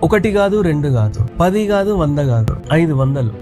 ఒకటి కాదు, రెండు కాదు, 10 కాదు, 100 కాదు, 500.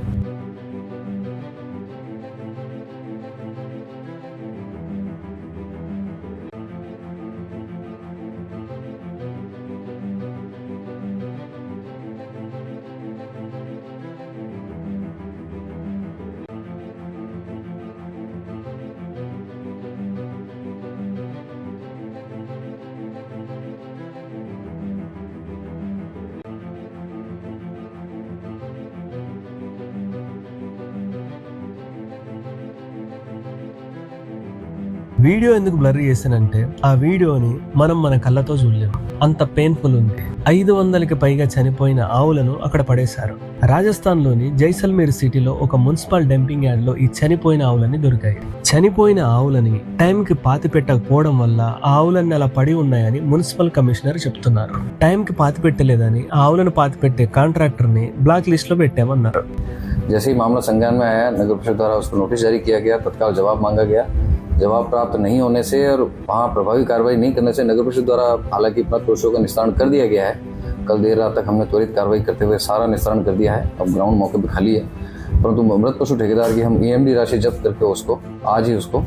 వీడియో ఎందుకు బ్లర్ చేశానంటే ఆ వీడియోని మనం మన కళ్ళతో చూడలేము, అంత పెయిన్ఫుల్ ఉంది. 500కి పైగా చనిపోయిన ఆవులను అక్కడ పడేశారు. రాజస్థాన్ లోని జైసల్మేర్ సిటీలో ఒక మున్సిపల్ డంపింగ్ యార్డ్ లో ఈ చనిపోయిన ఆవులన్నీ దొరికాయి. చనిపోయిన ఆవులని టైంకి పాతి పెట్టకపోవడం వల్ల ఆ ఆవులన్నీ అలా పడి ఉన్నాయని మున్సిపల్ కమిషనర్ చెప్తున్నారు. టైంకి పాతి పెట్టలేదని ఆ ఆవులను పాతి పెట్టే కాంట్రాక్టర్ ని బ్లాక్ లిస్ట్ లో పెట్టామన్నారు. जैसे ही मामला संज्ञान में आया, नगर परिषद द्वारा उसको नोटिस जारी किया गया, तत्काल जवाब मांगा गया। जवाब प्राप्त नहीं होने से और वहाँ प्रभावी कार्रवाई नहीं करने से नगर परिषद द्वारा हालांकि अपना दोषों का निस्तारण कर दिया गया है। कल देर रात तक हमने त्वरित कार्रवाई करते हुए सारा निस्तारण कर दिया है। अब ग्राउंड मौके पर खाली है, परंतु मृत पशु ठेकेदार की हम EMD राशि जब्त करके उसको आज ही उसको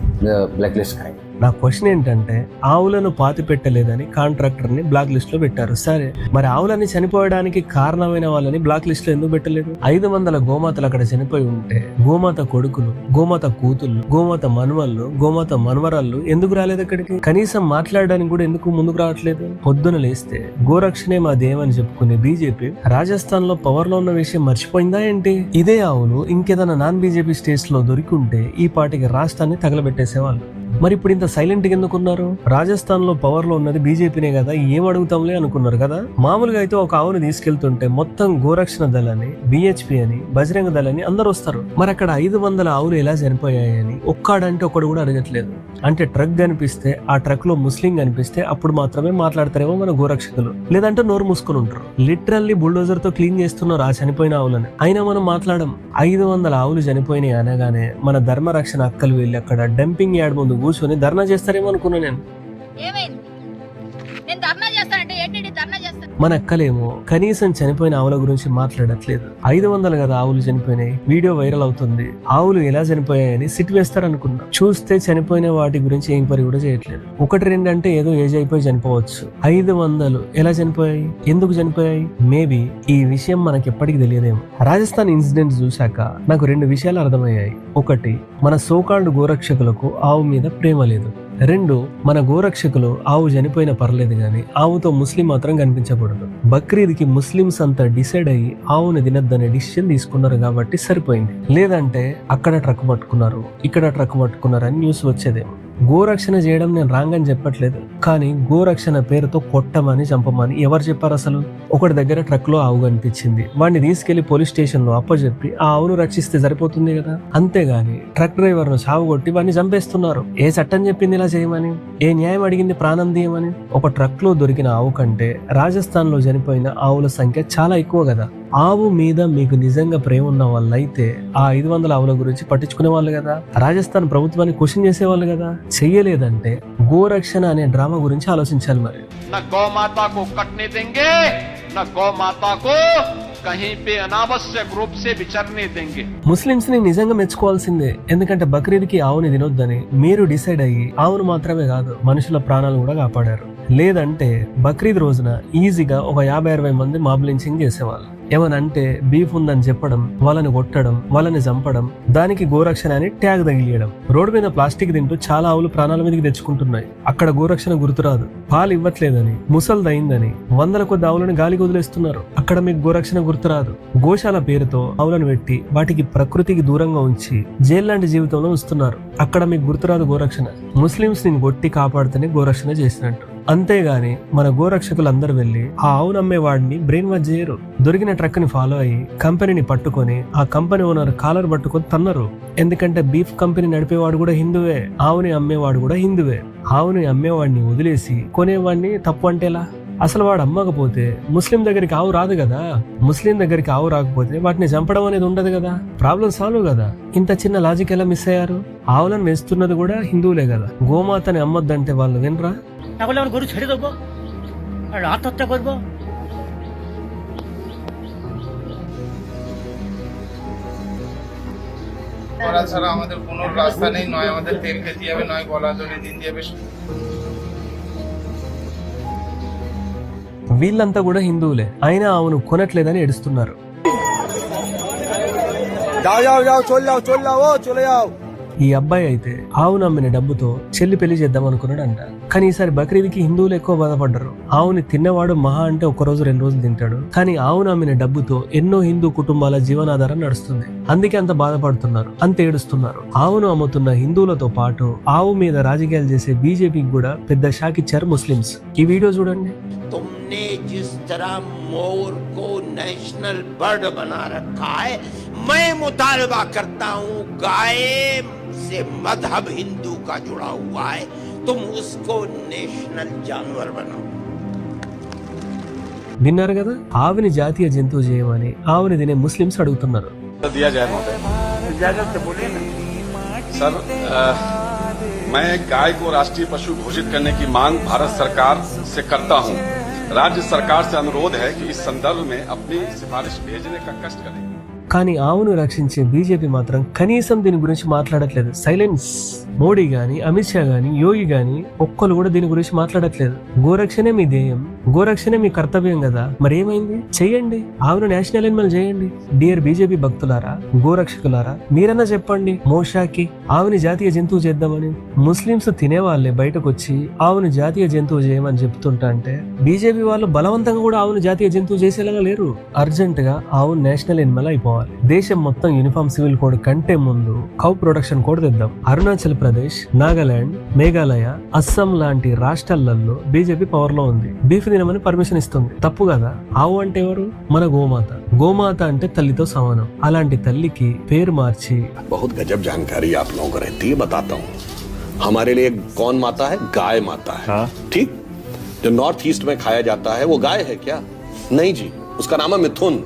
ब्लैकलिस्ट करेंगे। నా క్వశ్చన్ ఏంటంటే, ఆవులను పాతి పెట్టలేదని కాంట్రాక్టర్ ని బ్లాక్ లిస్ట్ లో పెట్టారు. సరే, మరి ఆవులన్నీ చనిపోయడానికి కారణమైన వాళ్ళని బ్లాక్ లిస్ట్ లో ఎందుకు పెట్టలేదు? 500 గోమాతలు అక్కడ చనిపోయి ఉంటే గోమాత కొడుకులు, గోమాత కూతుళ్ళు, గోమాత మనవళ్ళు, గోమాత మనవరాళ్ళు ఎందుకు రాలేదు అక్కడికి? కనీసం మాట్లాడడానికి కూడా ఎందుకు ముందుకు రావట్లేదు? పొద్దున లేస్తే గోరక్షణే మా దేవని చెప్పుకునే బీజేపీ రాజస్థాన్ లో పవర్ లో ఉన్న విషయం మర్చిపోయిందా ఏంటి? ఇదే ఆవులు ఇంకేదైనా నాన్ బీజేపీ స్టేట్స్ లో దొరికింటే ఈ పాటికి రాష్ట్రాన్ని తగలబెట్టేసేవాళ్ళు. మరి ఇప్పుడు ఇంత సైలెంట్ గా ఎందుకున్నారు? రాజస్థాన్ లో పవర్ లో ఉన్నది బీజేపీనే కదా, ఏం అడుగుతాంలే అనుకున్నారు కదా. మామూలుగా అయితే ఒక ఆవును తీసుకెళ్తుంటే మొత్తం గోరక్షణ దళని, BHP అని, బజరంగ దళని అందరు వస్తారు. మరి అక్కడ 500 ఆవులు ఎలా చనిపోయాయని ఒక్కడంటే ఒకడు కూడా అడగట్లేదు. అంటే ట్రక్ కనిపిస్తే, ఆ ట్రక్ లో ముస్లిం కనిపిస్తే అప్పుడు మాత్రమే మాట్లాడతారేమో మన గోరక్షకులు, లేదంటే నోరు మూసుకొని ఉంటారు. లిటరల్లీ బుల్డోజర్ తో క్లీన్ చేస్తున్నారు ఆ చనిపోయిన ఆవులని. అయినా మనం మాట్లాడడం. 500 ఆవులు చనిపోయినాయి అనగానే మన ధర్మరక్షణ అక్కలు వెళ్ళి అక్కడ డంపింగ్ యార్డ్ ముందు కూర్చొని ధర్నా చేస్తారేమో అనుకున్నా నేను. మన అక్కలేమో కనీసం చనిపోయిన ఆవుల గురించి మాట్లాడట్లేదు. 500 కదా ఆవులు చనిపోయినాయి, వీడియో వైరల్ అవుతుంది, ఆవులు ఎలా చనిపోయాయని సిట్ వేస్తారనుకున్నా. చూస్తే చనిపోయిన వాటి గురించి ఏం పని కూడా చేయట్లేదు. 1-2 అంటే ఏదో ఏజ్ అయిపోయి చనిపోవచ్చు. 500 ఎలా చనిపోయాయి, ఎందుకు చనిపోయాయి? మేబీ ఈ విషయం మనకి ఎప్పటికీ తెలియదేమో. రాజస్థాన్ ఇన్సిడెంట్ చూశాక నాకు 2 విషయాలు అర్థమయ్యాయి. ఒకటి, మన సోకాల్డ్ గోరక్షకులకు ఆవు మీద ప్రేమ లేదు. 2, మన గోరక్షకులు ఆవు చనిపోయినా పర్లేదు గాని ఆవుతో ముస్లిం మాత్రం కనిపించకూడదు. బక్రీద్కి ముస్లిమ్స్ అంతా డిసైడ్ అయ్యి ఆవుని తినద్దనే డిసిషన్ తీసుకున్నారు కాబట్టి సరిపోయింది. లేదంటే అక్కడ ట్రక్ పట్టుకున్నారు, ఇక్కడ ట్రక్ పట్టుకున్నారు అని న్యూస్ వచ్చేదేమో. గోరక్షణ చేయడం నేను రాంగ్ అని చెప్పట్లేదు, కానీ గోరక్షణ పేరుతో కొట్టమని, చంపమని ఎవరు చెప్పారు అసలు? ఒకటి దగ్గర ట్రక్ లో ఆవు కనిపించింది, వాడిని తీసుకెళ్లి పోలీస్ స్టేషన్ లో అప్పచెప్పి ఆ ఆవును రక్షిస్తే సరిపోతుంది కదా. అంతేగాని ట్రక్ డ్రైవర్ ను సాగు కొట్టి వాడిని చంపేస్తున్నారు. ఏ చట్టం చెప్పింది ఇలా చేయమని? ఏ న్యాయం అడిగింది ప్రాణం తీయమని? ఒక ట్రక్ లో దొరికిన ఆవు కంటే రాజస్థాన్ లో చనిపోయిన ఆవుల సంఖ్య చాలా ఎక్కువ కదా. ఆవు మీద మీకు నిజంగా ప్రేమ ఉన్న వాళ్ళైతే ఆ 500 ఆవుల గురించి పట్టించుకునే వాళ్ళు కదా, రాజస్థాన్ ప్రభుత్వాన్ని క్వశ్చన్ చేసేవాళ్ళు కదా. చెయ్యలేదంటే గోరక్షణ అనే డ్రామా గురించి ఆలోచించాలి. మరి నా గోమాతా కో కట్నే దేంగే, నా గోమాతా కో కहीं पे अनावश्यक रूप से विचरने देंगे. ముస్లింస్ ని నిజంగా మెచ్చుకోవాల్సిందే. ఎందుకంటే బక్రీద్కి ఆవుని తినొద్దని మీరు డిసైడ్ అయ్యి ఆవును మాత్రమే కాదు మనుషుల ప్రాణాలు కూడా కాపాడారు. లేదంటే బక్రీద్ రోజున ఈజీగా ఒక 50-60 మంది మాబ్ లించింగ్ చేసేవాళ్ళు. ఏమనంటే బీఫ్ ఉందని చెప్పడం, వాళ్ళని కొట్టడం, వాళ్ళని చంపడం, దానికి గోరక్షణ అని ట్యాగ్ తగిలియడం. రోడ్డు మీద ప్లాస్టిక్ తింటూ చాలా ఆవులు ప్రాణాల మీదకి తెచ్చుకుంటున్నాయి. అక్కడ గోరక్షణ గుర్తురాదు, పాలు ఇవ్వట్లేదని, ముసల్దయిందని 100 కొద్ది ఆవులను గాలికి వదిలేస్తున్నారు. అక్కడ మీకు గోరక్షణ గుర్తురాదు. గోశాల పేరుతో ఆవులను పెట్టి వాటికి ప్రకృతికి దూరంగా ఉంచి జైలు లాంటి జీవితంలో ఉంచుతున్నారు. అక్కడ మీకు గుర్తురాదు గోరక్షణ. ముస్లింస్ ని కొట్టి కాపాడుతూనే గోరక్షణ చేసినట్టు. అంతేగాని మన గోరక్షకులందరూ వెళ్లి ఆ ఆవును అమ్మేవాడిని బ్రెయిన్ వాష్ చేయరు. దొరికిన ట్రక్ ని ఫాలో అయ్యి కంపెనీని పట్టుకొని ఆ కంపెనీ ఓనర్ కాలర్ పట్టుకొని తన్నారు. ఎందుకంటే బీఫ్ కంపెనీ నడిపేవాడు కూడా హిందువే, ఆవుని అమ్మేవాడు కూడా హిందువే. ఆవుని అమ్మేవాడిని వదిలేసి కొనేవాడిని తప్పు అంటేలా? అసలు వాడు అమ్మకపోతే ముస్లిం దగ్గరికి ఆవు రాదు కదా. ముస్లిం దగ్గరికి ఆవు రాకపోతే వాటిని చంపడం అనేది ఉండదు కదా. ప్రాబ్లం సాల్వ్ కదా. ఇంత చిన్న లాజిక్ ఎలా మిస్ అయ్యారు? ఆవులను వేస్తున్నది కూడా హిందువులే కదా. గోమాతని అమ్మొద్దంటే వాళ్ళు వినరా? তাহলে আমার গরু ছেড়ে দেবো আর আত্মহত্যা করবো? করার ছাড়া আমাদের কোনো রাস্তা নেই, নয় আমাদের তেল খেতে হবে, নয় গলা ধরে দিন যাবে। వీళ్ళంతా కూడా హిందువులే, అయినా ఆవును కొనట్లేదని ఏడుస్తున్నారు. ఈ అబ్బాయి అయితే ఆవును అమ్మిన డబ్బుతో చెల్లి పెళ్లి చేద్దాం అనుకున్నాడంట. కానీ ఈసారి బక్రీద్కి హిందువులు ఎక్కువ బాధపడ్డారు. ఆవుని తిన్నవాడు మహా అంటే 1 రోజు 2 రోజులు తింటాడు, కానీ ఆవును అమ్మిన డబ్బుతో ఎన్నో హిందూ కుటుంబాల జీవనాధారం నడుస్తుంది. అందుకే అంత బాధపడుతున్నారు, అంత ఏడుస్తున్నారు. ఆవును అమ్ముతున్న హిందువులతో పాటు ఆవు మీద రాజకీయాలు చేసే బీజేపీకి కూడా పెద్ద షాక్ ఇచ్చారు ముస్లిమ్స్. ఈ వీడియో చూడండి. तुमने जिस तरह मोर को नेशनल बर्ड बना रखा है, मैं मुतालबा करता हूँ गाय से मजहब हिंदू का जुड़ा हुआ है, तुम उसको नेशनल जानवर बनाओ. విన్నారు కదా, ఆవుని జాతీయ జంతువు చేయమని ఆవుని తినే ముస్లిమ్స్ అడుగుతున్నారు. दिया जाए सर, मैं गाय को राष्ट्रीय पशु घोषित करने की मांग भारत सरकार से करता हूं. राज्य सरकार से अनुरोध है कि इस संदर्भ में अपनी सिफारिश भेजने का कष्ट करें. కానీ ఆవును రక్షించే బీజేపీ మాత్రం కనీసం దీని గురించి మాట్లాడట్లేదు. సైలెన్స్. మోడీ గాని, అమిత్ షా గాని, యోగి గాని ఒక్కరు కూడా దీని గురించి మాట్లాడట్లేదు. గోరక్షణే మీ ధ్యేయం, గోరక్షణే మీ కర్తవ్యం కదా, మరి ఏమైంది? చెయ్యండి, ఆవును నేషనల్ యానిమల్ చేయండి. డియర్ బీజేపీ భక్తులారా, గోరక్షకులారా, మీరన్నా చెప్పండి మోషాకి ఆవుని జాతీయ జంతువు చేద్దామని. ముస్లింస్ తినేవాళ్లే బయటకు వచ్చి ఆవుని జాతీయ జంతువు చేయమని చెప్తుంటా అంటే బీజేపీ వాళ్ళు బలవంతంగా కూడా ఆవును జాతీయ జంతువు చేసేలాగా లేరు. అర్జెంట్ గా ఆవు నేషనల్ యానిమల్ అయిపోవాలి. దేశం మొత్తం యూనిఫామ్ సివిల్ కోడ్ కంటే ముందు కౌ ప్రొడక్షన్ కోడ్ తెద్దాం. అరుణాచల్ ప్రదేశ్, నాగాలాండ్, మేఘాలయ, అస్సాం లాంటి రాష్ట్రాలలో బీజేపీ పవర్ లో ఉంది. బీఫ్ తినమని పర్మిషన్ ఇస్తుంది. తప్పు కదా? ఆవు అంటే ఎవరు? మన గోమాత. గోమాత అంటే తల్లితో సమానం. అలాంటి తల్లికి పేరు మార్చి बहुत गजब जानकारी आप लोगों को रहती है, बताता हूँ. हमारे लिए कौन माता है? गाय माता है. ठीक. जो नॉर्थ ईस्ट में खाया जाता है वो गाय है क्या? नहीं जी, उसका नाम है मिथुन.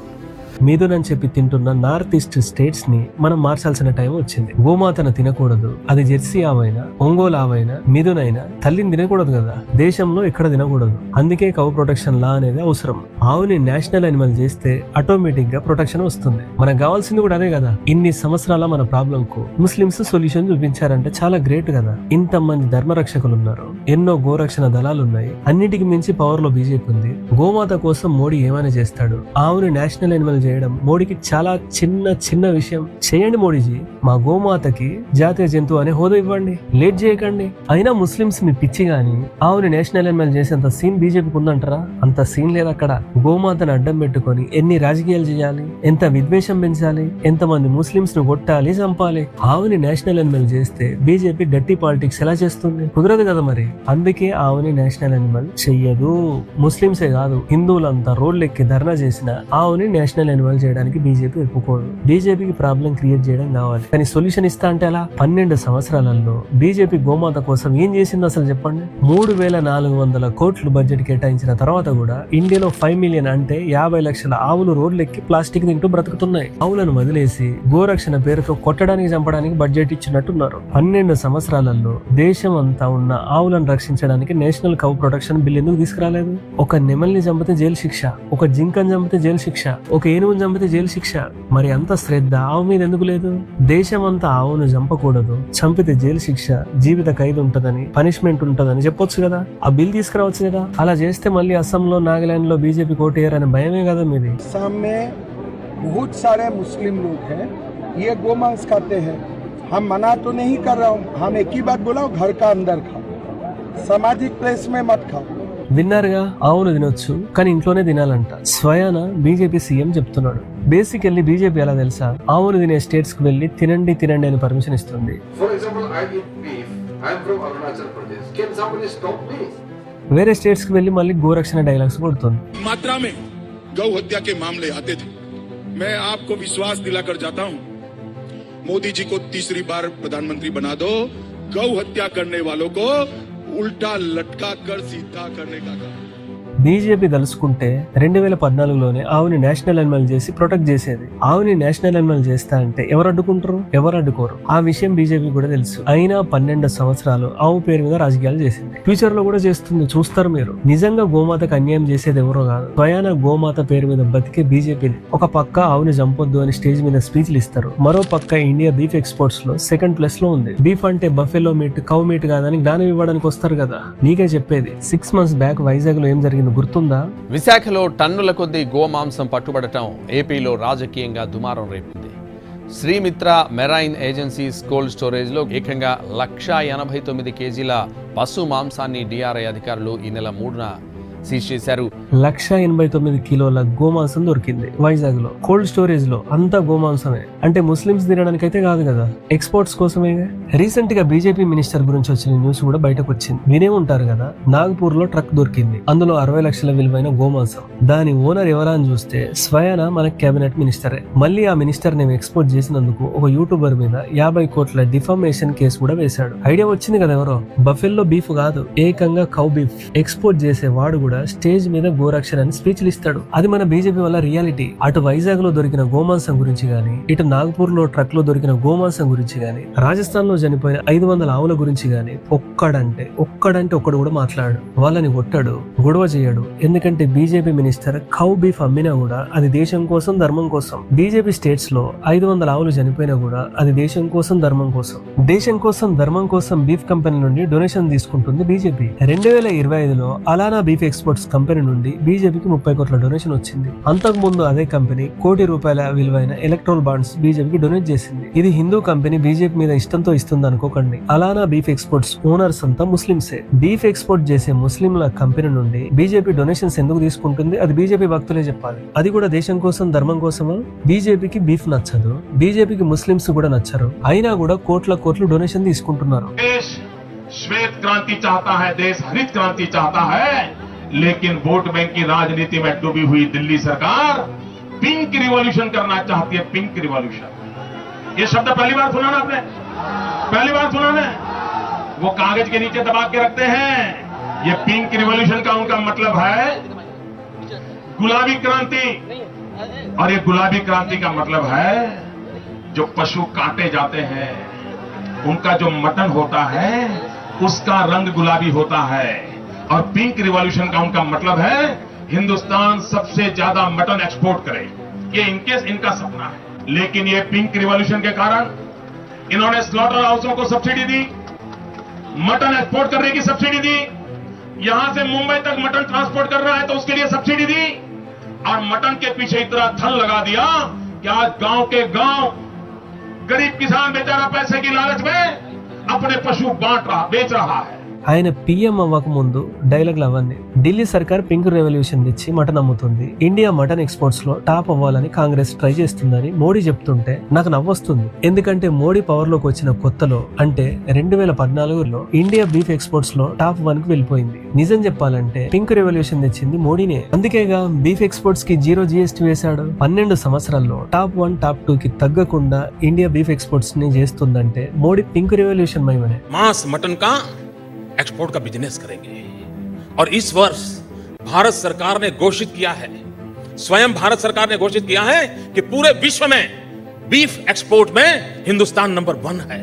మిథున్ చెప్పి తింటున్న నార్త్ ఈస్ట్ స్టేట్స్ ని మనం మార్చాల్సిన టైం వచ్చింది. గోమాతను తినకూడదు. అది జెర్సీ ఆవైనా, ఒంగోలు ఆవైనా, మిథున్ అయినా తల్లిని తినకూడదు కదా. దేశంలో ఎక్కడ తినకూడదు. అందుకే కౌ ప్రొటెక్షన్ లా అనేది అవసరం. ఆవుని నేషనల్ యానిమల్ చేస్తే ఆటోమేటిక్ గా ప్రొటెక్షన్ వస్తుంది. మనకు కావాల్సింది కూడా అదే కదా. ఇన్ని సంవత్సరాల మన ప్రాబ్లం కు ముస్లింస్ సొల్యూషన్ చూపించారంటే చాలా గ్రేట్ కదా. ఇంతమంది ధర్మరక్షకులు ఉన్నారు, ఎన్నో గోరక్షణ దళాలు ఉన్నాయి. అన్నిటికి మించి పవర్ లో బీజేపీ ఉంది. గోమాత కోసం మోడీ ఏమైనా చేస్తాడు. ఆవుని నేషనల్ యానిమల్ చేయడం మోడీకి చాలా చిన్న విషయం. చేయండి మోడీజీ, మా గోమాతకి జాతీయ జంతువు అనే హోదా ఇవ్వండి. లేట్ చేయకండి. అయినా ముస్లింస్ మీ పిచ్చి గాని ఆవుని నేషనల్ యానిమల్ చేసేంత సీన్ బీజేపీకి ఉందంటారా? అంత సీన్ లేదు అక్కడ. గోమాతను అడ్డం పెట్టుకొని ఎన్ని రాజకీయాలు చేయాలి, ఎంత విద్వేషం పెంచాలి, ఎంతమంది ముస్లింస్ ను కొట్టాలి, చంపాలి. ఆవుని నేషనల్ యానిమల్ చేస్తే బీజేపీ గట్టి పాలిటిక్స్ ఎలా చేస్తుంది? కుదరదు కదా మరి. అందుకే ఆవుని నేషనల్ యానిమల్ చెయ్యదు. ముస్లింసే కాదు, హిందువులంతా రోడ్లెక్కి ధర్నా చేసిన ఆవుని నేషనల్ యానిమల్ చేయడానికి బీజేపీ ఒప్పుకోదు. బీజేపీకి ప్రాబ్లం క్రియేట్ చేయడం కావాలి, కానీ సొల్యూషన్ ఇస్తా అంటే ఎలా? 12 సంవత్సరాలలో బీజేపీ గోమాత కోసం ఏం చేసింది అసలు చెప్పండి. 3,400 కోట్లు బడ్జెట్ కేటాయించిన తర్వాత కూడా ఇండియాలో 5 మిలియన్ అంటే 50 లక్షల ఆవులు రోడ్లెక్కి ప్లాస్టిక్ తింటూ బ్రతుకుతున్నాయి. ఆవులను వదిలేసి గోరక్షణ పేరుతో కొట్టడానికి, చంపడానికి బడ్జెట్ ఇచ్చినట్టున్నారు. 12 సంవత్సరాలలో దేశం అంతా ఉన్న ఆవులను రక్షించడానికి నేషనల్ కౌ ప్రొటెక్షన్ బిల్ ఎందుకు తీసుకురాలేదు? ఒక నెమల్ని చంపితే జైలు శిక్ష, ఒక జింకను చంపితే జైలు శిక్ష, ఒక ఏనుగును చంపితే జైలు శిక్ష. మరి అంత శ్రద్ధ ఆవు మీద ఎందుకు లేదు? దేశం అంతా ఆవును చంపకూడదు, చంపితే జైలు శిక్ష, జీవిత ఖైదు ఉంటదని, పనిష్మెంట్ ఉంటదని చెప్పొచ్చు కదా. ఆ బిల్ తీసుకురావచ్చు కదా. అలా చేస్తే మళ్ళీ అస్సాంలో, నాగాలాండ్ లో బీజేపీ కోటేయారనే భయమే కదా మీది. असम में बहुत सारे मुस्लिम लोग हैं, ये गोमांस खाते हैं. हम मना तो नहीं कर रहा हूँ, हम एक ही बात बोला हूँ, घर का अंदर खाओ, सामाजिक प्लेस में मत खाओ. విన్నారుగా, ఆవును తినొచ్చు కానీ ఇంట్లోనే తినాలంట. స్వయాన బీజేపీ సీఎం చెప్తున్నాడు. బేసికల్లీ బీజేపీ ఎలా తెలుసా? ఆవును తినే స్టేట్స్ కు వెళ్లి తినండి అని పర్మిషన్ ఇస్తుంది. వేరే స్టేట్స్ కు వెళ్లి మళ్ళీ గోరక్షణ డైలాగ్స్ కొడుతుంది. मात्रा में गौ हत्या के मामले आते थे. मैं आपको विश्वास दिलाकर जाता हूं, मोदी जी को तीसरी बार प्रधानमंत्री बना दो. गौ हत्या करने वालों को उल्टा लटका कर सीधा करने का काम. బీజేపీ దలుచుకుంటే 2014లోనే ఆవుని నేషనల్ అనిమల్ చేసి ప్రొటెక్ట్ చేసేది. ఆవుని నేషనల్ అనిమల్ చేస్తా అంటే ఎవరు అడ్డుకుంటారు? ఎవరు అడ్డుకోరు. ఆ విషయం బీజేపీ కూడా తెలుసు. అయినా 12 సంవత్సరాలు ఆవు పేరు మీద రాజకీయాలు చేసింది. ఫ్యూచర్ లో కూడా చేస్తుంది, చూస్తారు మీరు. నిజంగా గోమాతకు అన్యాయం చేసేది ఎవరో కాదు, స్వయాన గోమాత పేరు మీద బతికే బీజేపీని. ఒక పక్క ఆవుని చంపొద్దు అని స్టేజ్ మీద స్పీచ్లు ఇస్తారు, మరో పక్క ఇండియా బీఫ్ ఎక్స్పోర్ట్స్ లో 2nd ప్లేస్ లో ఉంది. బీఫ్ అంటే బఫెలో మీట్, కౌ మీట్ కాదని జ్ఞానం ఇవ్వడానికి వస్తారు కదా. నీకే చెప్పేది, 6 months బ్యాక్ వైజాగ్ లో ఏం జరిగింది గుర్తుందా? విశాఖలో టన్నుల కొద్దీ గోమాంసం పట్టుబడటం ఏపీలో రాజకీయంగా దుమారం రేపింది. Srimitra marine agencies cold storage లో ఏకంగా 189 కేజీల పశు మాంసాన్ని డిఆర్ఐ అధికారులు ఈ నెల 3న సీజ్ చేశారు. 189 కిలోల గోమాంసం దొరికింది వైజాగ్ లో. కోల్డ్ స్టోరేజ్ లో అంతా గోమాంసమే. అంటే ముస్లిమ్స్ తినడానికి అయితే కాదు కదా, ఎక్స్పోర్ట్స్ కోసమే. రీసెంట్ గా బీజేపీ మినిస్టర్ గురించి వచ్చిన న్యూస్ కూడా బయటకు వచ్చింది, వినే ఉంటారు కదా. నాగపూర్ లో ట్రక్ దొరికింది, అందులో 60 లక్షల విలువైన గోమాంసం. దాని ఓనర్ ఎవరా అని చూస్తే స్వయాన మన కేబినెట్ మినిస్టరే. మళ్ళీ ఆ మినిస్టర్ ని ఎక్స్పోర్ట్ చేసినందుకు ఒక యూట్యూబర్ మీద 50 కోట్ల డిఫామేషన్ కేసు కూడా వేశాడు. ఐడియా వచ్చింది కదా ఎవరో. బఫెల్లో బీఫ్ కాదు, ఏకంగా కౌ బీఫ్ ఎక్స్పోర్ట్ చేసే వాడు కూడా స్టేజ్ మీద గోరక్షణ అని స్పీచ్లు ఇస్తాడు. అది మన బీజేపీ వల్ల రియాలిటీ. అటు వైజాగ్ లో దొరికిన గోమాంసం గురించి గానీ, ఇటు నాగపూర్ లో ట్రక్ లో దొరికిన గోమాంసం గురించి గానీ, రాజస్థాన్ లో చనిపోయిన 500 ఆవుల గురించి గానీ ఒక్కడంటే ఒక్కడు కూడా మాట్లాడు. వాళ్ళని కొట్టాడు, గొడవ చేయడు. ఎందుకంటే బీజేపీ మినిస్టర్ కౌ బీఫ్ అమ్మినా కూడా అది దేశం కోసం, ధర్మం కోసం. బీజేపీ స్టేట్స్ లో 500 ఆవులు చనిపోయినా కూడా అది దేశం కోసం, ధర్మం కోసం. దేశం కోసం, ధర్మం కోసం బీఫ్ కంపెనీ నుండి డొనేషన్ తీసుకుంటుంది బీజేపీ. 2025లో అలానా బీఫ్ ఎక్స్పోర్ట్స్ కంపెనీ నుండి బీజేపీకి 30 కోట్ల డొనేషన్ వచ్చింది. అంతకు ముందు అదే కంపెనీ ₹1 కోటి విలువైన ఎలక్ట్రోల్ బాండ్స్ బీజేపీకి డొనేట్ చేసింది. ఇది హిందూ కంపెనీ బీజేపీ మీద ఇష్టంతో ఇస్తుంది అనుకోకండి. అలానా బీఫ్ ఎక్స్పోర్ట్స్ ఓనర్స్ అంతా ముస్లింసే. బీఫ్ ఎక్స్పోర్ట్ చేసే ముస్లింల కంపెనీ నుండి బీజేపీ డొనేషన్స్ ఎందుకు తీసుకుంటుంది? అది బీజేపీ భక్తులే చెప్పాలి. అది కూడా దేశం కోసం, ధర్మం కోసమా? బీజేపీకి బీఫ్ నచ్చదు, బీజేపీకి ముస్లింస్ కూడా నచ్చరు, అయినా కూడా కోట్ల డొనేషన్ తీసుకుంటున్నారు. देश श्वेत क्रांति चाहता है, देश हरित क्रांति चाहता है, लेकिन वोट बैंक की राजनीति में डूबी हुई दिल्ली सरकार पिंक रिवॉल्यूशन करना चाहती है। पिंक रिवॉल्यूशन, ये शब्द पहली बार सुना ना आपने? पहली बार सुना ना? वो कागज के नीचे दबा के रखते हैं। ये पिंक रिवॉल्यूशन का उनका मतलब है गुलाबी क्रांति, और ये गुलाबी क्रांति का मतलब है जो पशु काटे जाते हैं उनका जो मटन होता है उसका रंग गुलाबी होता है। और पिंक रिवॉल्यूशन का उनका मतलब है हिंदुस्तान सबसे ज्यादा मटन एक्सपोर्ट करे। ये इनका सपना है। लेकिन ये पिंक रिवॉल्यूशन के कारण इन्होंने स्लॉटर हाउसों को सब्सिडी दी, मटन एक्सपोर्ट करने की सब्सिडी दी, यहां से मुंबई तक मटन ट्रांसपोर्ट कर रहा है तो उसके लिए सब्सिडी दी, और मटन के पीछे इतना धन लगा दिया कि आज गांव के गांव गरीब किसान बेचारा पैसे की लालच में अपने पशु बेच रहा है। ఆయన పీఎం అవ్వక ముందు డైలాగ్లు అవన్నీ. ఢిల్లీ సర్కార్ పింక్ రెవల్యూషన్ తెచ్చి మటన్ అమ్ముతుంది, ఇండియా మటన్ ఎక్స్పోర్ట్స్ లో టాప్ అవ్వాలని కాంగ్రెస్ ట్రై చేస్తుందని మోడీ చెప్తుంటే నాకు నవ్వొస్తుంది. ఎందుకంటే మోడీ పవర్ లోకి వచ్చిన కొత్తలో, అంటే 2014లో ఇండియా బీఫ్ ఎక్స్పోర్ట్స్ లో టాప్ 1 కి వెళ్ళిపోయింది. నిజం చెప్పాలంటే పింక్ రెవల్యూషన్ తెచ్చింది మోడీనే. అందుకేగా బీఫ్ ఎక్స్పోర్ట్స్ కి 0 GST వేశాడు. 12 సంవత్సరాల్లో టాప్ 1, టాప్ 2 కి తగ్గకుండా ఇండియా బీఫ్ ఎక్స్పోర్ట్స్ ని చేస్తుందంటే మోడీ పింక్ రెవల్యూషన్ మహిమనే. मांस मटन का एक्सपोर्ट का बिजनेस करेंगे। और इस वर्ष भारत सरकार ने घोषित किया है, स्वयं भारत सरकार ने घोषित किया है कि पूरे विश्व में बीफ एक्सपोर्ट में हिंदुस्तान नंबर 1 है।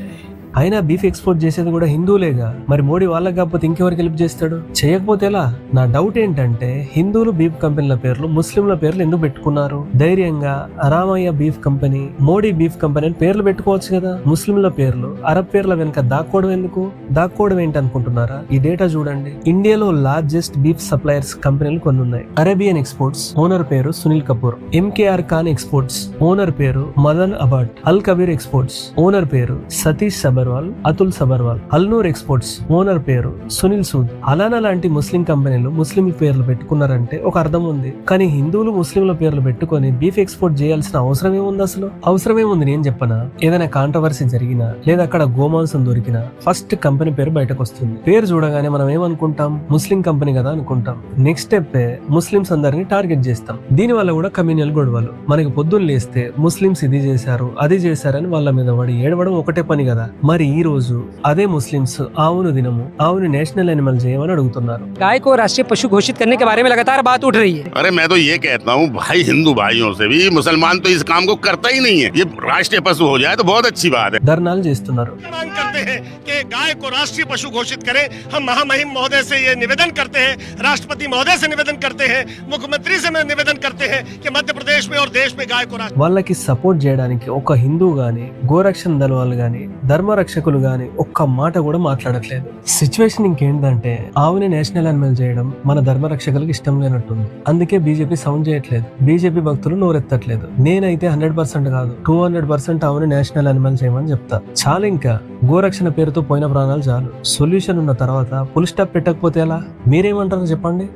అయినా బీఫ్ ఎక్స్పోర్ట్ చేసేది కూడా హిందువులేగా. మరి మోడీ వాళ్ళకి కాకపోతే ఇంకెవరికి హెల్ప్ చేస్తాడు? చేయకపోతే ఎలా? నా డౌట్ ఏంటంటే హిందువులు బీఫ్ కంపెనీల పేర్లు ముస్లింల పేర్లు ఎందుకు పెట్టుకున్నారు? ధైర్యంగా Ramayya beef company, Modi beef company అని పేర్లు పెట్టుకోవచ్చు కదా. ముస్లింల పేర్లు అరబ్ పేర్ల వెనుక దాక్కోవడం ఎందుకు? దాక్కోవడం ఏంటి అనుకుంటున్నారా? ఈ డేటా చూడండి. ఇండియాలో లార్జెస్ట్ బీఫ్ సప్లయర్స్ కంపెనీలు కొన్ని ఉన్నాయి. అరేబియన్ ఎక్స్పోర్ట్స్ ఓనర్ పేరు Sunil Kapoor, MKR Khan exports owner పేరు మదన్ అబాట్, అల్ కబీర్ ఎక్స్పోర్ట్స్ ఓనర్ పేరు సతీష్ సబర్వాల్, అతుల్ సబర్వాల్, అల్నూర్ ఎక్స్పోర్ట్స్ ఓనర్ పేరు సునీల్ సూద్. అలానా లాంటి ముస్లిం కంపెనీలు ముస్లిం పేర్లు పెట్టుకున్నారంటే ఒక అర్థం ఉంది. కానీ హిందువులు ముస్లింల పేర్లు పెట్టుకొని బీఫ్ ఎక్స్పోర్ట్ చేయాల్సిన అవసరం ఏముంది? అసలు అవసరం ఏముంది? నేను చెప్పనా? ఏదైనా కాంట్రవర్సీ జరిగినా లేదా అక్కడ గోమాంసం దొరికినా ఫస్ట్ కంపెనీ పేరు బయటకు వస్తుంది. పేరు చూడగానే మనం ఏమనుకుంటాం? ముస్లిం కంపెనీ కదా అనుకుంటాం. నెక్స్ట్ స్టెప్ ముస్లింస్ అందరినీ టార్గెట్ చేస్తాం. దీని వల్ల కూడా కమ్యూనల్ గొడవలు. మనకి పొద్దున్న లేస్తే ముస్లింస్ ఇది చేశారు, అది చేశారని వాళ్ళ మీద పడి ఏడవడం ఒకటే పని కదా. మరి ఈ రోజు అదే ముస్లిమ్స్ ఆవును దినము, ఆవుని నేషనల్ ఎనిమల్ చేయమని అడుగుతున్నారు. गाय को राष्ट्रीय पशु घोषित करने के बारे में लगातार बात उठ रही है. अरे मैं तो ये कहता हूँ भाई, हिंदू भाइयों से भी मुसलमान तो इस काम को करता ही नहीं है. ये राष्ट्रीय पशु हो जाए तो बहुत अच्छी बात है. ధర్నాలు చేస్తున్నారు. मांग करते हैं कि गाय को राष्ट्रीय पशु घोषित करें. हम महामहिम महोदय से ये निवेदन करते हैं, राष्ट्रपति महोदय से निवेदन करते हैं, मुख्यमंत्री से निवेदन करते हैं कि मध्य प्रदेश में और देश में गाय को వాళ్ళకి సపోర్ట్ చేయడానికి ఒక హిందూ గాని, గోరక్షణ దళ వాళ్ళు గాని, ధర్మరక్షకులు గాని ఒక్క మాట కూడా మాట్లాడట్లేదు. సిచ్యువేషన్ ఇంకేంటంటే ఆవుని నేషనల్ అనిమల్ చేయడం మన ధర్మరక్షకులకు ఇష్టం లేనట్టుంది. అందుకే బీజేపీ సౌండ్ చేయట్లేదు, బీజేపీ భక్తులు నోరెత్తట్లేదు. నేనైతే 100% కాదు 200% ఆవుని నేషనల్ అనిమల్ చేయమని చెప్తా. చాలు, ఇంకా గోరక్షణ పేరుతో పోయిన ప్రాణాలు చాలు. సొల్యూషన్ ఉన్న తర్వాత ఫుల్ స్టాప్ పెట్టకపోతే ఎలా? మీరేమంటారో చెప్పండి.